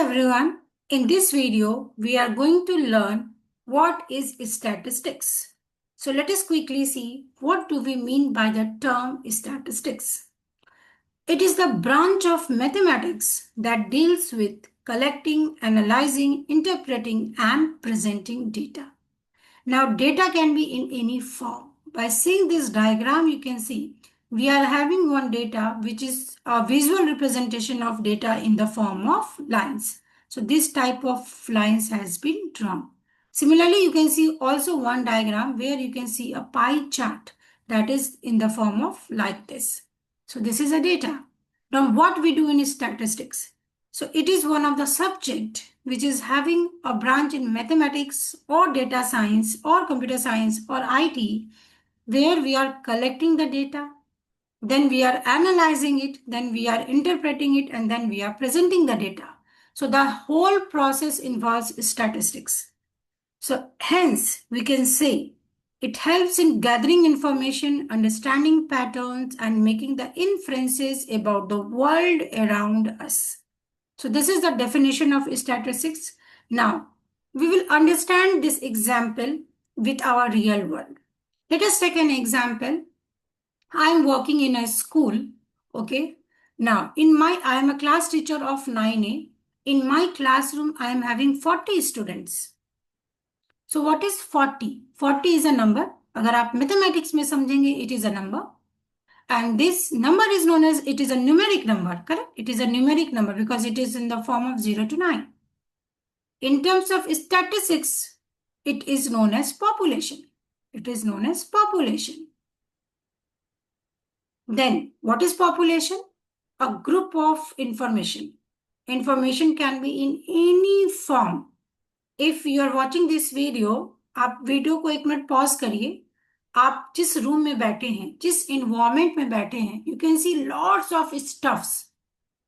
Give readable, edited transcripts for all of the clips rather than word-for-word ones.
everyone. In this video, we are going to learn what is statistics. So let us quickly see what do we mean by the term statistics. It is the branch of mathematics that deals with collecting, analyzing, interpreting and presenting data. Now data can be in any form. By seeing this diagram, you can see we are having one data which is a visual representation of data in the form of lines. So this type of lines has been drawn. Similarly, you can see also one diagram where you can see a pie chart that is in the form of like this. So this is a data. Now what we do in statistics? So it is one of the subject which is having a branch in mathematics or data science or computer science or IT, where we are collecting the data, then we are analyzing it, then we are interpreting it, and then we are presenting the data. So the whole process involves statistics. So hence we can say it helps in gathering information, understanding patterns, and making the inferences about the world around us. So this is the definition of statistics. Now, we will understand this example with our real world. Let us take an example. I am working in a school. Okay. Now, I am a class teacher of 9A. In my classroom, I am having 40 students. So what is 40? 40 is a number. अगर आप mathematics में समझेंगे, it is a number. And this number is known as, it is a numeric number, correct? It is a numeric number because it is in the form of 0 to 9. In terms of statistics, it is known as population. It is known as population. Then, what is population? A group of information. Information can be in any form. If you are watching this video, आप video को एक minute pause करिए. आप जिस room में बैठे हैं, जिस इन्वायरमेंट में बैठे हैं, you can see lots of stuffs.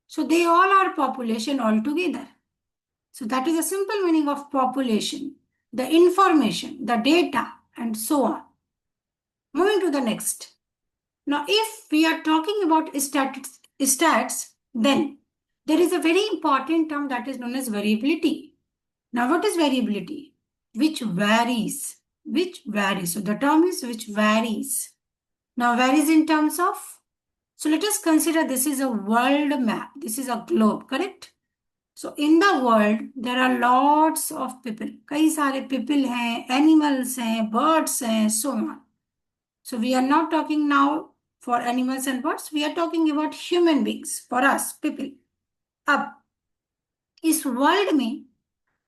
So they all are population altogether. So that is a simple meaning of population, the information, the data, and so on. Moving to the next. Now, if we are talking about stats, then there is a very important term that is known as variability. Now, what is variability? Which varies. Which varies. So the term is which varies. Now, varies in terms of. So let us consider this is a world map. This is a globe, correct? So in the world, there are lots of people. कई सारे people हैं, animals हैं, birds हैं, so on. So we are not talking now for animals and birds. We are talking about human beings, for us, people. अब इस world में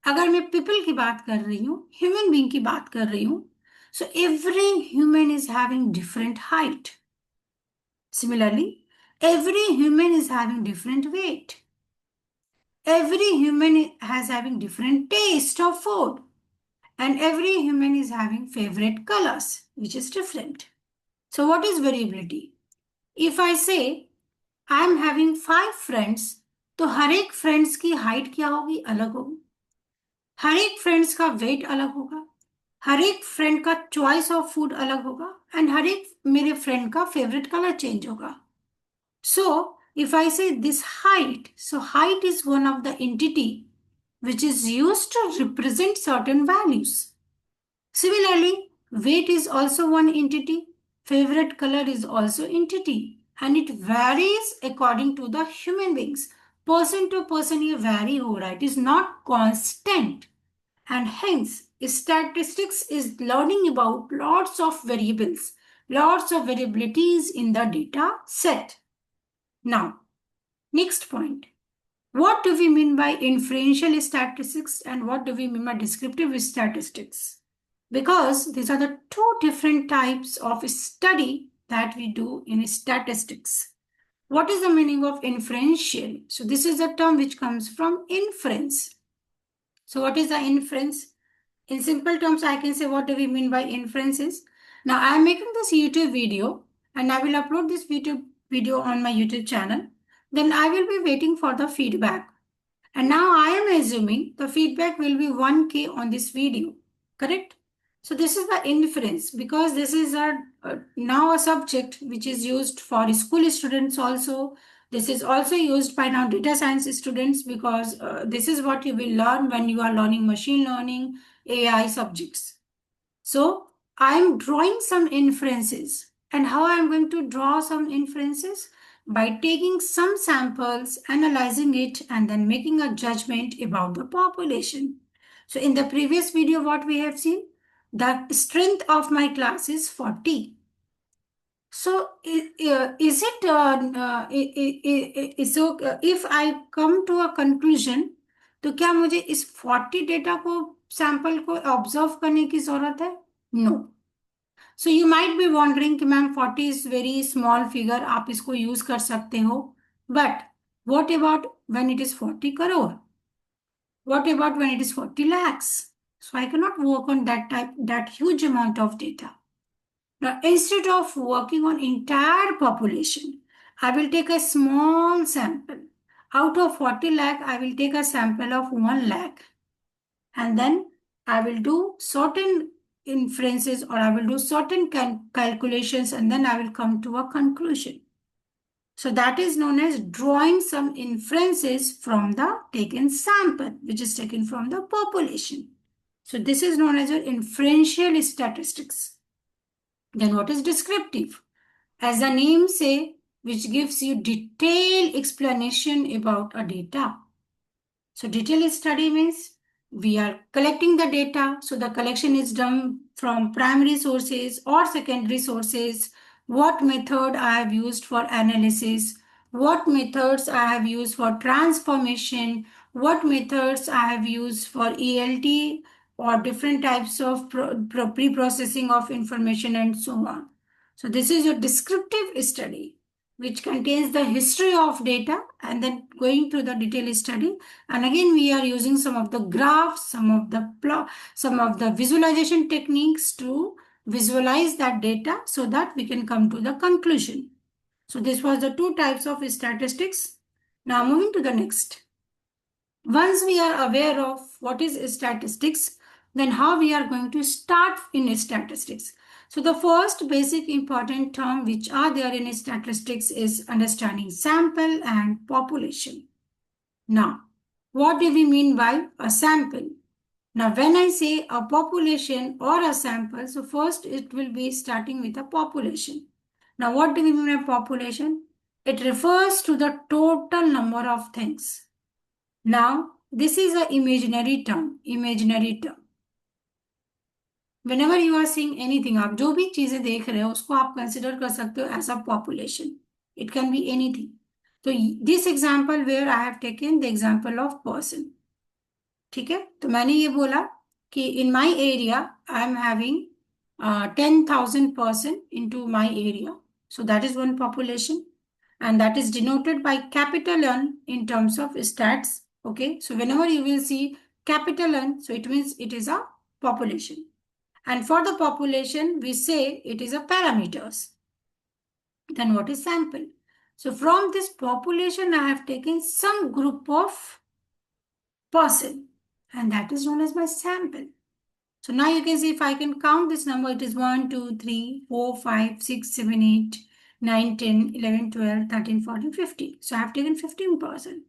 अगर मैं people की बात कर रही हूँ, human being की बात कर रही हूँ, so every human is having different height. Similarly, every human is having different weight. Every human has having different taste of food, and every human is having favorite colors, which is different. So what is variability? If I say I am having 5 friends, तो हर एक friends की height क्या होगी? अलग होगी. हर एक friends का weight अलग होगा. हर एक friend का choice of food अलग होगा, and हर एक मेरे friend का favorite color change होगा. So if I say this height, so height is one of the entity which is used to represent certain values. Similarly, weight is also one entity. Favorite color is also entity. And it varies according to the human beings. Person to person ये vary हो रहा है. It is not constant. And hence, statistics is learning about lots of variables, lots of variabilities in the data set. Now, next point. What do we mean by inferential statistics and what do we mean by descriptive statistics? Because these are the two different types of study that we do in statistics. What is the meaning of inferential? So this is a term which comes from inference. So what is the inference? In simple terms, I can say what do we mean by inferences. Now I am making this YouTube video and I will upload this video on my YouTube channel. Then I will be waiting for the feedback. And now I am assuming the feedback will be 1K on this video, correct? So this is the inference because this is now a subject which is used for school students also, This is also used by now data science students because this is what you will learn when you are learning machine learning, AI subjects. So I'm drawing some inferences. And how I'm going to draw some inferences? By taking some samples, analyzing it, and then making a judgment about the population. So in the previous video, what we have seen, the strength of my class is 40. So is it so if I come to a conclusion, तो क्या मुझे इस 40 data को sample को observe करने की जरूरत है? No. So you might be wondering कि ma'am 40 is very small figure, आप इसको यूज कर सकते हो. But what about when it is 40 crore? What about when it is 40 lakhs? So I cannot work on that huge amount of data. Now, instead of working on entire population, I will take a small sample. Out of 40 lakh, I will take a sample of 1 lakh. And then I will do certain inferences or I will do certain calculations and then I will come to a conclusion. So that is known as drawing some inferences from the taken sample, which is taken from the population. So this is known as your inferential statistics. Then what is descriptive? As the name say, which gives you detailed explanation about a data. So detailed study means we are collecting the data. So the collection is done from primary sources or secondary sources. What method I have used for analysis, what methods I have used for transformation, what methods I have used for ELT or different types of pre-processing of information and so on. So this is your descriptive study, which contains the history of data and then going through the detailed study. And again, we are using some of the graphs, some of the visualization techniques to visualize that data so that we can come to the conclusion. So this was the two types of statistics. Now moving to the next. Once we are aware of what is statistics, then how we are going to start in statistics. So the first basic important term which are there in statistics is understanding sample and population. Now, what do we mean by a sample? Now, when I say a population or a sample, so first it will be starting with a population. Now, what do we mean by population? It refers to the total number of things. Now, this is an imaginary term. Imaginary term. Whenever you are seeing anything, आप जो भी चीजें देख रहे हो उसको आप consider कर सकते हो as a population. It can be anything. तो this example where I have taken the example of person. ठीक है, तो मैंने ये बोला कि in my area I am having 10,000 person into my area. So that is one population. And that is denoted by capital N in terms of stats. Okay, so whenever you will see capital N, so it means it is a population. And for the population, we say it is a parameters. Then what is sample? So from this population, I have taken some group of person, and that is known as my sample. So now you can see if I can count this number, it is 1, 2, 3, 4, 5, 6, 7, 8, 9, 10, 11, 12, 13, 14, 15. So I have taken 15%.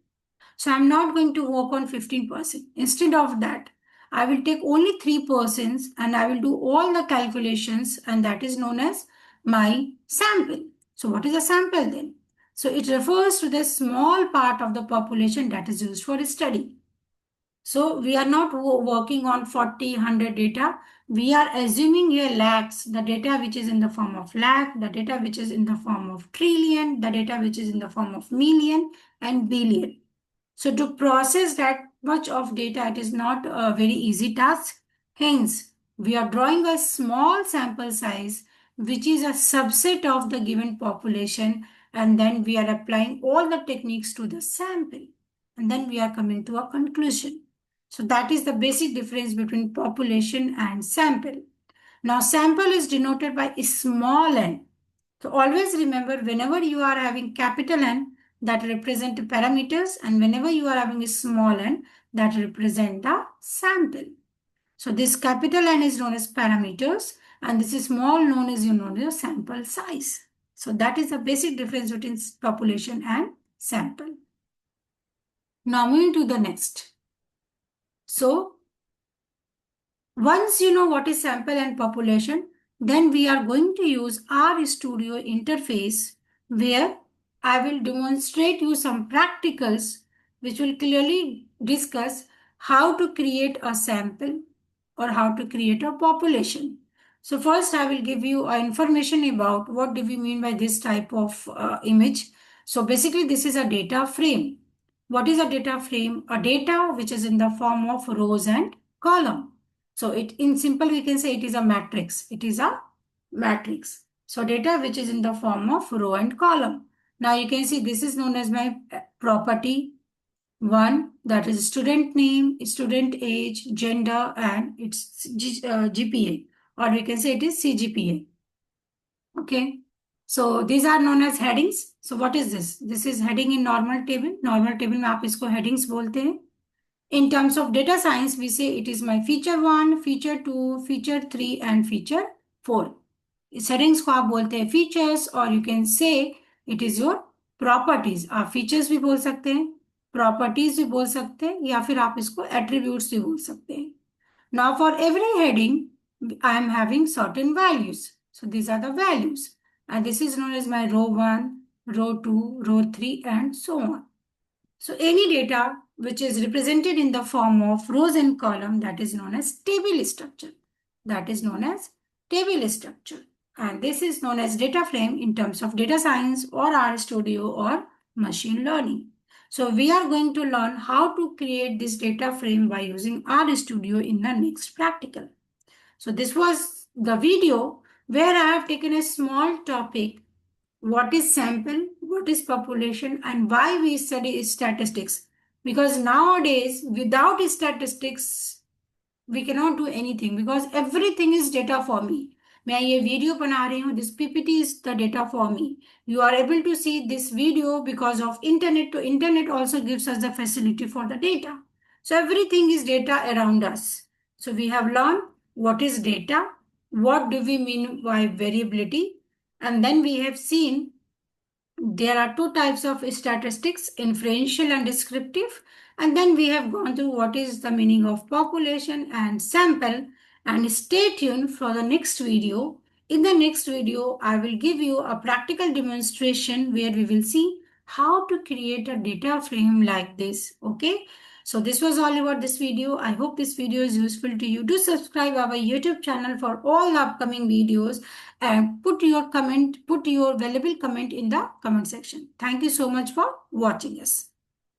So I'm not going to work on 15%. Instead of that, I will take only 3 persons and I will do all the calculations, and that is known as my sample. So what is a sample then? So it refers to the small part of the population that is used for study. So we are not working on 40, 100 data. We are assuming here lakhs, the data which is in the form of lakh, the data which is in the form of trillion, the data which is in the form of million and billion. So to process that much of data, it is not a very easy task. Hence, we are drawing a small sample size, which is a subset of the given population, and then we are applying all the techniques to the sample. And then we are coming to a conclusion. So that is the basic difference between population and sample. Now, sample is denoted by small n. So always remember, whenever you are having capital N, that represent parameters, and whenever you are having a small n, that represent the sample. So this capital N is known as parameters, and this is small known as sample size. So that is the basic difference between population and sample. Now moving to the next. So once you know what is sample and population, then we are going to use RStudio interface where I will demonstrate you some practicals which will clearly discuss how to create a sample or how to create a population. So first I will give you information about what do we mean by this type of image. So basically this is a data frame. What is a data frame? A data which is in the form of rows and column. So it in simple we can say it is a matrix. It is a matrix. So data which is in the form of row and column. Now you can see this is known as my property 1, that is student name, student age, gender and its GPA, or we can say it is CGPA. Okay. So these are known as headings. So what is this? This is heading in normal table. Normal table में आप इसको headings बोलते हैं. In terms of data science, we say it is my feature 1, feature 2, feature 3 and feature 4. इस headings को आप बोलते हैं features or you can say it is your properties. आप features भी बोल सकते हैं, properties भी बोल सकते हैं या फिर आप इसको attributes भी बोल सकते हैं. Now for every heading, I am having certain values. So these are the values and this is known as my row 1, row 2, row 3 and so on. So any data which is represented in the form of rows and column, that is known as table structure. That is known as table structure. And this is known as data frame in terms of data science or RStudio or machine learning. So we are going to learn how to create this data frame by using RStudio in the next practical. So this was the video where I have taken a small topic. What is sample, what is population, and why we study statistics. Because nowadays, without statistics, we cannot do anything because everything is data for me. मैं ये video बना रही हूँ, this PPT is the data for me. You are able to see this video because of internet. To internet also gives us the facility for the data. So everything is data around us. So we have learned what is data, what do we mean by variability, and then we have seen there are two types of statistics, inferential and descriptive. And then we have gone through what is the meaning of population and sample. And stay tuned for the next video. In the next video, I will give you a practical demonstration where we will see how to create a data frame like this. Okay. So this was all about this video. I hope this video is useful to you. Do subscribe our YouTube channel for all the upcoming videos and put your valuable comment in the comment section. Thank you so much for watching us.